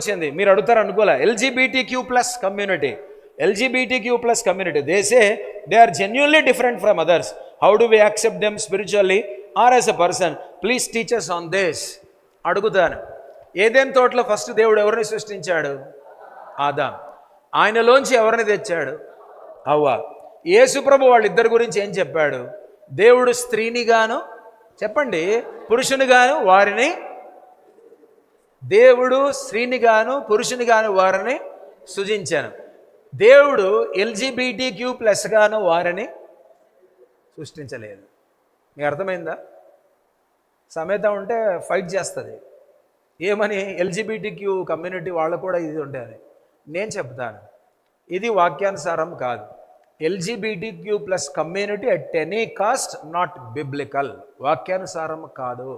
వచ్చింది. మీరు అడుగుతారు అనుకోలే. LGBT Q plus community they say they are genuinely different from others. How do we accept them spiritually or as a person? Please teachers on this. అడుగుతాను. ఏదైనా తోటలో first దేవుడు ఎవరిని సృష్టించాడు? ఆదాం. ఆయనలోంచి ఎవరిని తెచ్చాడు? హవ్వ. యేసుప్రభు వాళ్ళిద్దరి గురించి ఏం చెప్పాడు? దేవుడు స్త్రీని గాను, చెప్పండి, పురుషుని గాను వారిని, దేవుడు స్త్రీని గాను పురుషుని గాను వారిని సృజించాను. దేవుడు ఎల్జీబీటీ క్యూ ప్లస్ గాను వారిని సృష్టించలేదు. మీకు అర్థమైందా? సమేత ఉంటే ఫైట్ చేస్తుంది. ఏమని? ఎల్జీబీటీ క్యూ కమ్యూనిటీ వాళ్ళు కూడా ఇది ఉంటాయని. నేను చెప్తాను, ఇది వాక్యానుసారం కాదు. LGBT Q plus community at any cost not biblical. వాక్యానుసారం కాదు.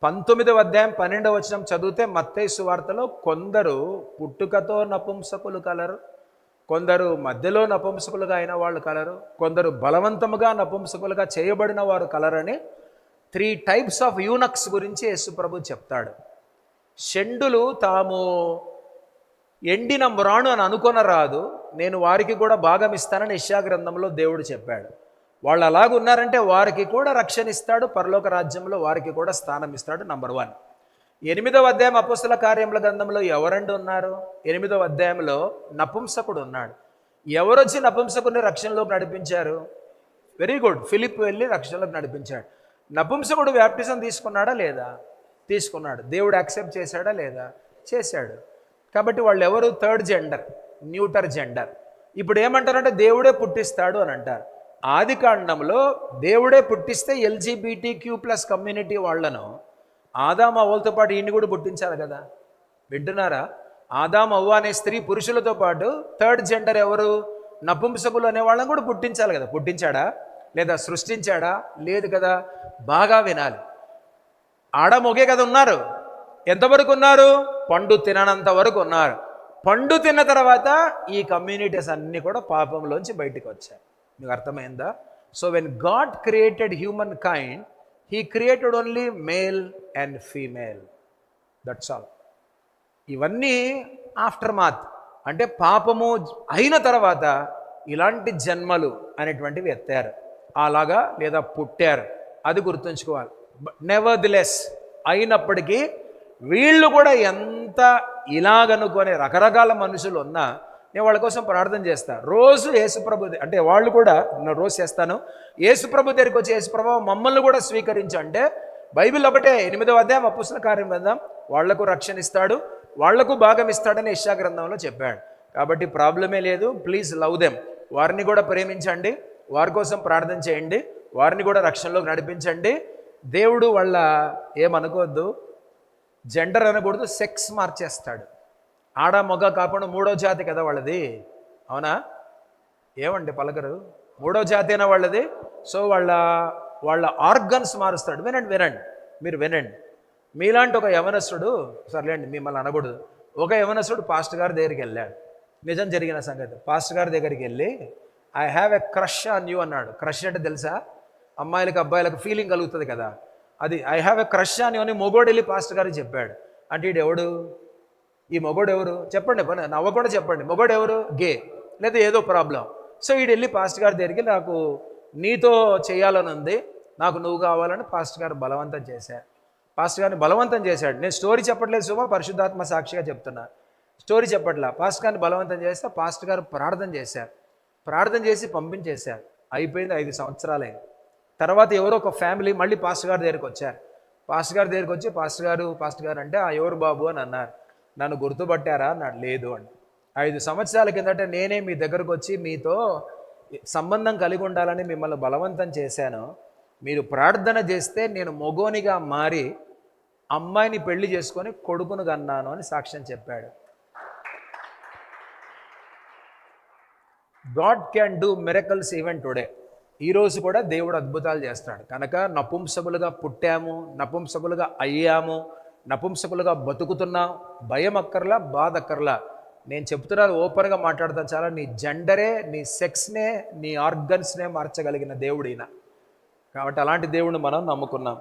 19వ అధ్యాయం 12వ వచనం చదివితే మత్తయి సువార్తలో కొందరు పుట్టుకతో నపుంసకులు కలరు, కొందరు మధ్యలో నపుంసకులుగా అయిన వాళ్ళు కలరు, కొందరు బలవంతముగా నపుంసకులుగా చేయబడిన వారు కలరని 3 టైప్స్ ఆఫ్ యూనక్స్ గురించి యేసుప్రభు చెప్తాడు. షండులు తాము ఎండిన మ్రాణు అని అనుకొనరాదు, నేను వారికి కూడా భాగం ఇస్తానని యెషయా గ్రంథంలో దేవుడు చెప్పాడు. వాళ్ళు అలాగున్నారంటే వారికి కూడా రక్షణ ఇస్తాడు, పరలోక రాజ్యంలో వారికి కూడా స్థానం ఇస్తాడు. నంబర్ 1. 8వ అధ్యాయం అపోస్తల కార్యముల గ్రంథంలో ఎవరండి ఉన్నారు? 8వ అధ్యాయంలో నపుంసకుడు ఉన్నాడు. ఎవరొచ్చి నపుంసకుడిని రక్షణలోకి నడిపించారు? వెరీ గుడ్, ఫిలిప్ వెళ్ళి రక్షణలోకి నడిపించాడు. నపుంసకుడు బ్యాప్టిజం తీసుకున్నాడా లేదా? తీసుకున్నాడు. దేవుడు యాక్సెప్ట్ చేశాడా లేదా? చేశాడు. కాబట్టి వాళ్ళు ఎవరు? Third gender, neuter gender. ఇప్పుడు ఏమంటారంటే దేవుడే పుట్టిస్తాడు అని అంటారు. ఆది కాండంలో దేవుడే పుట్టిస్తే ఎల్జీబీటీ క్యూ ప్లస్ కమ్యూనిటీ వాళ్లను ఆదాం అవ్వలతో పాటు ఈయన్ని కూడా పుట్టించాలి కదా. వింటున్నారా? ఆదాం అవ్వ అనే స్త్రీ పురుషులతో పాటు థర్డ్ జెండర్ ఎవరు? నపుంసకులు అనే వాళ్ళని కూడా పుట్టించాలి కదా. పుట్టించాడా లేదా? సృష్టించాడా? లేదు కదా. బాగా వినాలి. ఆడ మొగే కదా ఉన్నారు. ఎంతవరకు ఉన్నారు? పండు తిననంత వరకు ఉన్నారు. పండు తిన్న తర్వాత ఈ కమ్యూనిటీస్ అన్నీ కూడా పాపంలోంచి బయటికి వచ్చాయి. మీకు అర్థమైందా? So when God created human kind, he created only male and female. That's all. ఇవన్నీ ఆఫ్టర్ మాత్, అంటే పాపము అయిన తర్వాత ఇలాంటి జన్మలు అనేటువంటివి ఎత్తారు. అలాగా లేదా పుట్టారు, అది గుర్తుంచుకోవాలి. నెవర్దిలెస్ అయినప్పటికీ వీళ్ళు కూడా ఎంత ఇలాగనుకొని రకరకాల మనుషులు ఉన్నా నేను వాళ్ళ కోసం ప్రార్థన చేస్తాను రోజు. యేసుప్రభు అంటే వాళ్ళు కూడా రోజు చేస్తాను. యేసుప్రభు దగ్గరికి వచ్చి, యేసుప్రభు మమ్మల్ని కూడా స్వీకరించు అంటే బైబిల్ ఒకటే 8వ అధ్యాయం అపోస్తల కార్యం గ్రంథం వాళ్లకు రక్షణ ఇస్తాడు, వాళ్లకు భాగం ఇస్తాడని యెషయా గ్రంథంలో చెప్పాడు. కాబట్టి ప్రాబ్లమే లేదు. Please love them. వారిని కూడా ప్రేమించండి, వారి కోసం ప్రార్థన చేయండి, వారిని కూడా రక్షణలోకి నడిపించండి. దేవుడు వాళ్ళ ఏమనుకోవద్దు, జెండర్ అనకూడదు, సెక్స్ మార్చేస్తాడు. ఆడ మగ కాకుండా 3వ జాతి కదా వాళ్ళది, అవునా? ఏమండి పలకరు? 3వ జాతి అయినా వాళ్ళది. సో వాళ్ళ ఆర్గన్స్ మారుస్తాడు. వినండి, మీరు వినండి. మీలాంటి ఒక యవనస్తుడు, సర్లేండి మిమ్మల్ని అనకూడదు, ఒక యవనస్తుడు పాస్టర్ గారి దగ్గరికి వెళ్ళాడు. నిజం జరిగిన సంగతి. పాస్టర్ గారి దగ్గరికి వెళ్ళి I have a crush on you అన్నాడు. క్రష్ అంటే తెలుసా? అమ్మాయిలకు అబ్బాయిలకు ఫీలింగ్ కలుగుతుంది కదా, అది I have a crush on you అని మొగోడు వెళ్ళి పాస్టర్ గారికి చెప్పాడు. అంటే ఈడు ఎవడు? ఈ మొగోడు ఎవరు? చెప్పండి, నవ్వకుండా చెప్పండి. మొగోడు ఎవరు? గే, లేదా ఏదో ప్రాబ్లం. సో వీడు వెళ్ళి పాస్టర్ గారి దగ్గరికి నాకు నీతో చేయాలని ఉంది, నాకు నువ్వు కావాలని పాస్టర్ గారు బలవంతం చేశారు. పాస్టర్ గారిని బలవంతం చేశాడు. నేను స్టోరీ చెప్పట్లేదు సుమా, పరిశుద్ధాత్మ సాక్షిగా చెప్తున్నా. స్టోరీ చెప్పట్లా. పాస్టర్ గారిని బలవంతం చేస్తే పాస్టర్ గారు ప్రార్థన చేశారు. ప్రార్థన చేసి పంపించేశారు. అయిపోయింది. 5 సంవత్సరాలే. తర్వాత ఎవరో ఒక ఫ్యామిలీ మళ్ళీ పాస్టర్ గారి దగ్గరికి వచ్చారు. పాస్టర్ గారి దగ్గరికి వచ్చి పాస్టర్ గారు అంటే ఎవరు బాబు అని అన్నారు. నన్ను గుర్తుపట్టారా అన్నాడు. లేదు అండి. 5 సంవత్సరాల కిందట నేనే మీ దగ్గరకు వచ్చి మీతో సంబంధం కలిగి ఉండాలని మిమ్మల్ని బలవంతం చేశాను. మీరు ప్రార్థన చేస్తే నేను మొగోనిగా మారి అమ్మాయిని పెళ్లి చేసుకొని కొడుకును కన్నాను అని సాక్ష్యం చెప్పాడు. God can do miracles even today. ఈరోజు కూడా దేవుడు అద్భుతాలు చేస్తాడు. కనుక నపుంసకులుగా పుట్టాము, నపుంసకులుగా అయ్యాము, నపుంసకులుగా బతుకుతున్నాం. భయం అక్కర్లా, బాధ అక్కర్లా. నేను చెప్తున్నాను, ఓపెన్గా మాట్లాడతాను. చాలా నీ జెండరే, నీ సెక్స్నే, నీ ఆర్గన్స్నే మార్చగలిగిన దేవుడు ఈయన. కాబట్టి అలాంటి దేవుడిని మనం నమ్ముకున్నాం.